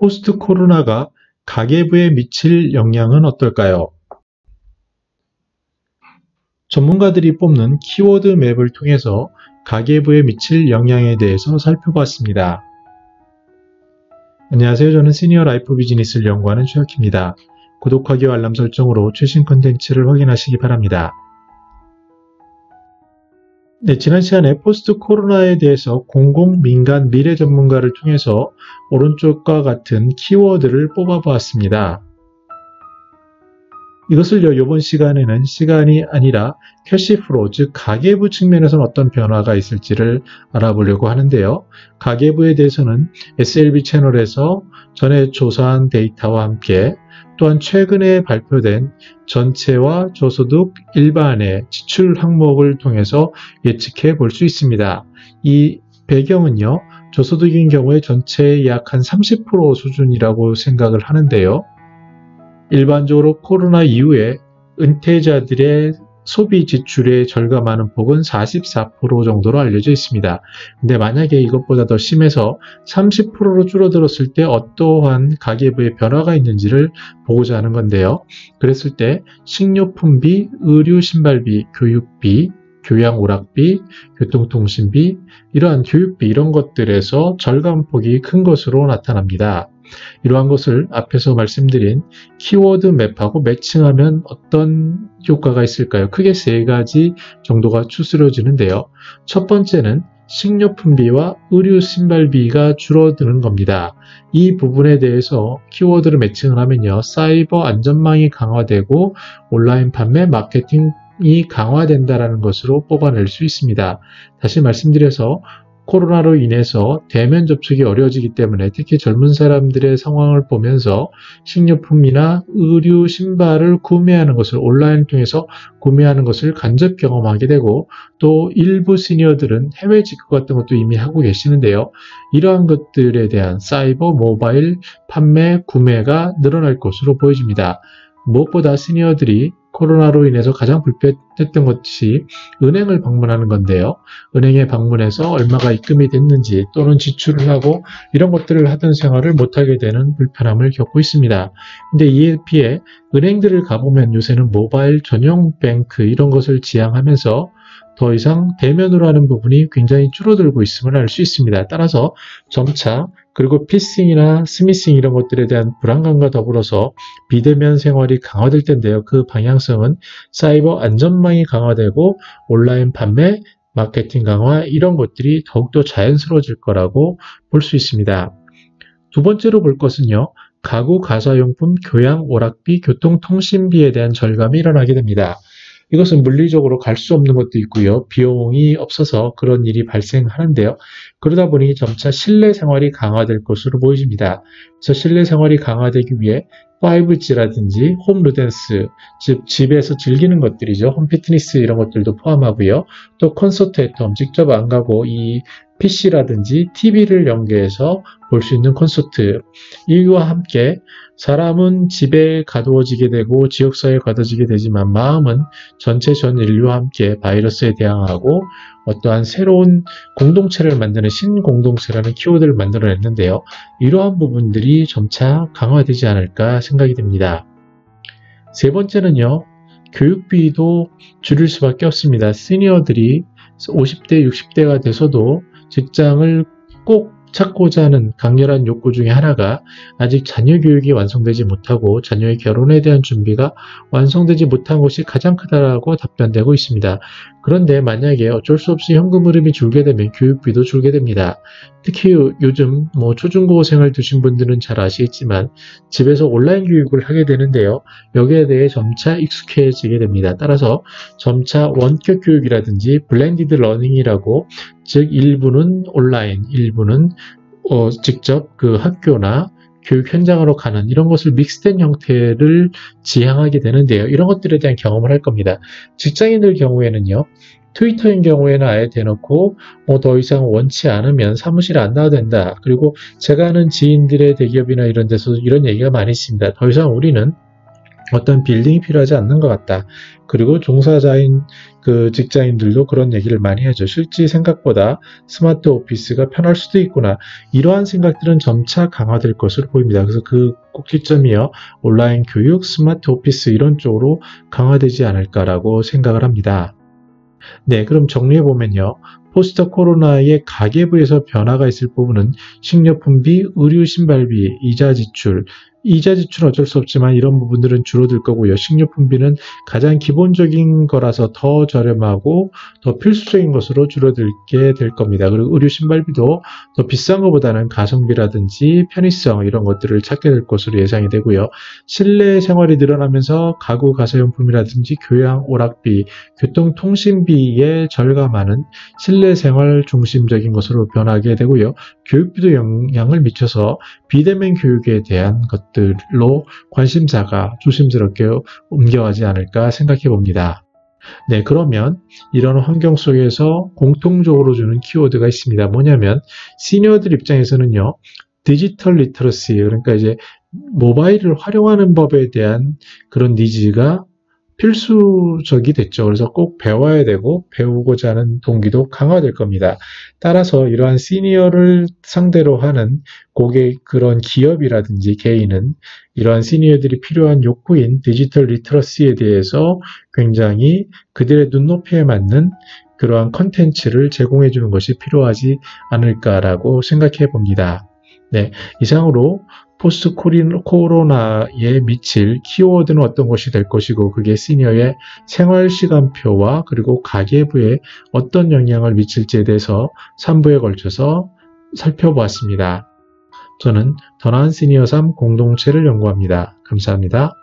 포스트 코로나가 가계부에 미칠 영향은 어떨까요? 전문가들이 뽑는 키워드 맵을 통해서 가계부에 미칠 영향에 대해서 살펴봤습니다. 안녕하세요. 저는 시니어 라이프 비즈니스를 연구하는 최혁희입니다. 구독하기와 알람 설정으로 최신 컨텐츠를 확인하시기 바랍니다. 지난 시간에 포스트 코로나에 대해서 공공, 민간, 미래 전문가를 통해서 오른쪽과 같은 키워드를 뽑아보았습니다. 이것을 이번 시간에는 시간이 아니라 캐시프로, 즉 가계부 측면에서는 어떤 변화가 있을지를 알아보려고 하는데요. 가계부에 대해서는 SLB 채널에서 전에 조사한 데이터와 함께 또한 최근에 발표된 전체와 저소득 일반의 지출 항목을 통해서 예측해 볼 수 있습니다. 이 배경은요, 저소득인 경우에 전체의 약 한 30% 수준이라고 생각을 하는데요. 일반적으로 코로나 이후에 은퇴자들의 소비 지출의 절감하는 폭은 44% 정도로 알려져 있습니다. 근데 만약에 이것보다 더 심해서 30%로 줄어들었을 때 어떠한 가계부의 변화가 있는지를 보고자 하는 건데요. 그랬을 때 식료품비, 의류 신발비, 교육비, 교양 오락비, 교통통신비, 이러한 교육비 이런 것들에서 절감폭이 큰 것으로 나타납니다. 이러한 것을 앞에서 말씀드린 키워드 맵하고 매칭하면 어떤 효과가 있을까요? 크게 세 가지 정도가 추스려지는데요. 첫 번째는 식료품비와 의류 신발비가 줄어드는 겁니다. 이 부분에 대해서 키워드를 매칭을 하면요, 사이버 안전망이 강화되고 온라인 판매 마케팅이 강화된다는 것으로 뽑아낼 수 있습니다. 다시 말씀드려서 코로나로 인해서 대면 접촉이 어려워지기 때문에 특히 젊은 사람들의 상황을 보면서 식료품이나 의류, 신발을 구매하는 것을 온라인을 통해서 구매하는 것을 간접 경험하게 되고, 또 일부 시니어들은 해외 직구 같은 것도 이미 하고 계시는데요. 이러한 것들에 대한 사이버, 모바일, 판매, 구매가 늘어날 것으로 보여집니다. 무엇보다 시니어들이 코로나로 인해서 가장 불편했던 것이 은행을 방문하는 건데요. 은행에 방문해서 얼마가 입금이 됐는지 또는 지출을 하고 이런 것들을 하던 생활을 못하게 되는 불편함을 겪고 있습니다. 근데 이에 비해 은행들을 가보면 요새는 모바일 전용 뱅크 이런 것을 지향하면서 더 이상 대면으로 하는 부분이 굉장히 줄어들고 있음을 알 수 있습니다. 따라서 점차 그리고 피싱이나 스미싱 이런 것들에 대한 불안감과 더불어서 비대면 생활이 강화될 텐데요. 그 방향성은 사이버 안전망이 강화되고 온라인 판매, 마케팅 강화 이런 것들이 더욱더 자연스러워질 거라고 볼 수 있습니다. 두 번째로 볼 것은요, 가구, 가사용품, 교양, 오락비, 교통통신비에 대한 절감이 일어나게 됩니다. 이것은 물리적으로 갈 수 없는 것도 있고요. 비용이 없어서 그런 일이 발생하는데요. 그러다 보니 점차 실내 생활이 강화될 것으로 보여집니다. 그래서 실내 생활이 강화되기 위해 5G라든지 홈 루덴스, 즉 집에서 즐기는 것들이죠. 홈 피트니스 이런 것들도 포함하고요. 또 콘서트 앳홈, 직접 안 가고 이 PC라든지 TV를 연계해서 볼 수 있는 콘서트, 이와 함께 사람은 집에 가두어지게 되고 지역사회에 가둬지게 되지만 마음은 전체 전 인류와 함께 바이러스에 대항하고 어떠한 새로운 공동체를 만드는 신공동체라는 키워드를 만들어냈는데요. 이러한 부분들이 점차 강화되지 않을까 생각이 됩니다. 세 번째는요, 교육비도 줄일 수밖에 없습니다. 시니어들이 50대, 60대가 돼서도 직장을 꼭 찾고자 하는 강렬한 욕구 중에 하나가 아직 자녀 교육이 완성되지 못하고 자녀의 결혼에 대한 준비가 완성되지 못한 것이 가장 크다라고 답변되고 있습니다. 그런데 만약에 어쩔 수 없이 현금 흐름이 줄게 되면 교육비도 줄게 됩니다. 특히 요즘 초중고생을 두신 분들은 잘 아시겠지만 집에서 온라인 교육을 하게 되는데요. 여기에 대해 점차 익숙해지게 됩니다. 따라서 점차 원격 교육이라든지 블렌디드 러닝이라고, 즉 일부는 온라인, 일부는 직접 그 학교나 교육 현장으로 가는 이런 것을 믹스된 형태를 지향하게 되는데요. 이런 것들에 대한 경험을 할 겁니다. 직장인들 경우에는요, 트위터인 경우에는 아예 대놓고 더 이상 원치 않으면 사무실에 안 나와도 된다. 그리고 제가 아는 지인들의 대기업이나 이런 데서 이런 얘기가 많이 있습니다. 더 이상 우리는 어떤 빌딩이 필요하지 않는 것 같다. 그리고 종사자인 직장인들도 그런 얘기를 많이 하죠. 실제 생각보다 스마트 오피스가 편할 수도 있구나. 이러한 생각들은 점차 강화될 것으로 보입니다. 그래서 그 꼭지점이요. 온라인 교육, 스마트 오피스 이런 쪽으로 강화되지 않을까라고 생각을 합니다. 네, 그럼 정리해보면요. 포스트 코로나의 가계부에서 변화가 있을 부분은 식료품비, 의류 신발비, 이자 지출 어쩔 수 없지만 이런 부분들은 줄어들 거고요. 식료품비는 가장 기본적인 거라서 더 저렴하고 더 필수적인 것으로 줄어들게 될 겁니다. 그리고 의류 신발비도 더 비싼 것보다는 가성비라든지 편의성 이런 것들을 찾게 될 것으로 예상이 되고요. 실내 생활이 늘어나면서 가구 가사용품이라든지 교양 오락비, 교통통신비에 절감하는 실내 생활 중심적인 것으로 변하게 되고요. 교육비도 영향을 미쳐서 비대면 교육에 대한 것들로 관심사가 조심스럽게 옮겨가지 않을까 생각해 봅니다. 네, 그러면 이런 환경 속에서 공통적으로 주는 키워드가 있습니다. 뭐냐면 시니어들 입장에서는요. 디지털 리터러시, 그러니까 이제 모바일을 활용하는 법에 대한 그런 니즈가 필수적이 됐죠. 그래서 꼭 배워야 되고 배우고자 하는 동기도 강화될 겁니다. 따라서 이러한 시니어를 상대로 하는 그런 기업이라든지 개인은 이러한 시니어들이 필요한 욕구인 디지털 리터러시에 대해서 굉장히 그들의 눈높이에 맞는 그러한 컨텐츠를 제공해 주는 것이 필요하지 않을까라고 생각해 봅니다. 네, 이상으로 포스트 코로나에 미칠 키워드는 어떤 것이 될 것이고 그게 시니어의 생활시간표와 그리고 가계부에 어떤 영향을 미칠지에 대해서 3부에 걸쳐서 살펴보았습니다. 저는 더 나은 시니어 삶 공동체를 연구합니다. 감사합니다.